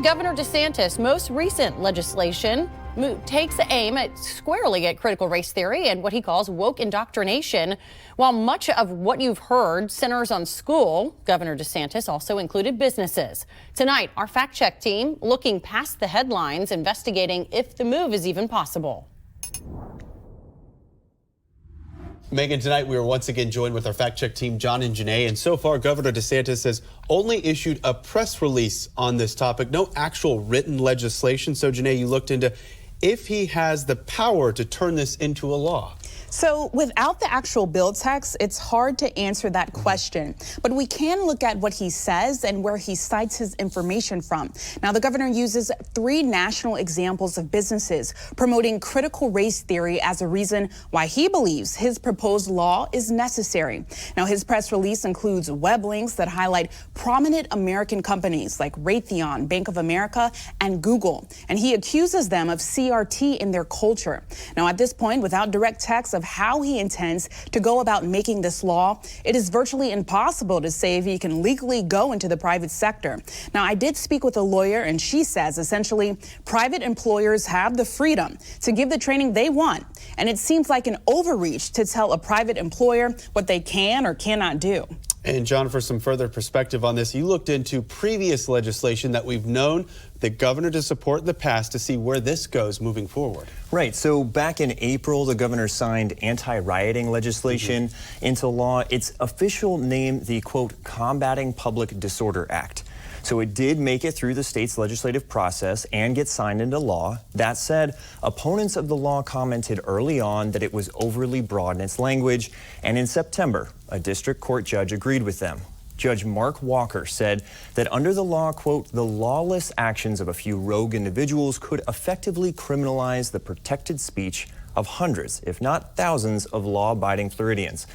Governor DeSantis' most recent legislation takes aim squarely at critical race theory and what he calls woke indoctrination. While much of what you've heard centers on school, Governor DeSantis also included businesses. Tonight, our fact-check team looking past the headlines, investigating if the move is even possible. Megan, tonight we are once again joined with our fact-check team, John and Janae. And so far, Governor DeSantis has only issued a press release on this topic, no actual written legislation. So, Janae, you looked into if he has the power to turn this into a law. So without the actual bill text, it's hard to answer that question. But we can look at what he says and where he cites his information from. Now, the governor uses 3 national examples of businesses promoting critical race theory as a reason why he believes his proposed law is necessary. Now, his press release includes web links that highlight prominent American companies like Raytheon, Bank of America, and Google. And he accuses them of CRT in their culture. Now, at this point, without direct text of how he intends to go about making this law, it is virtually impossible to say if he can legally go into the private sector. Now, I did speak with a lawyer, and she says essentially private employers have the freedom to give the training they want, and it seems like an overreach to tell a private employer what they can or cannot do. And John, for some further perspective on this, you looked into previous legislation that we've known the governor to support in the past to see where this goes moving forward. Right. So back in April, the governor signed anti-rioting legislation into law. Its official name, the, quote, Combating Public Disorder Act. So it did make it through the state's legislative process and get signed into law. That said, opponents of the law commented early on that it was overly broad in its language. And in September, a district court judge agreed with them. Judge Mark Walker said that under the law, quote, the lawless actions of a few rogue individuals could effectively criminalize the protected speech of hundreds, if not thousands, of law-abiding Floridians.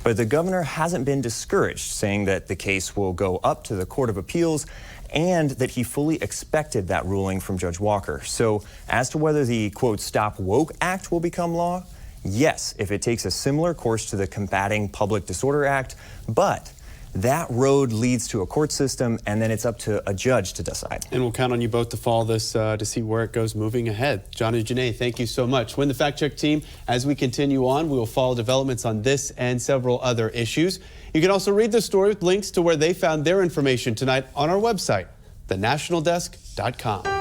But the governor hasn't been discouraged, saying that the case will go up to the Court of Appeals and that he fully expected that ruling from Judge Walker. So as to whether the, quote, Stop Woke Act will become law, yes, if it takes a similar course to the Combating Public Disorder Act, but that road leads to a court system, and then it's up to a judge to decide. And we'll count on you both to follow this to see where it goes moving ahead. John and Janae, thank you so much. When the Fact Check team, as we continue on, we will follow developments on this and several other issues. You can also read the story with links to where they found their information tonight on our website, thenationaldesk.com.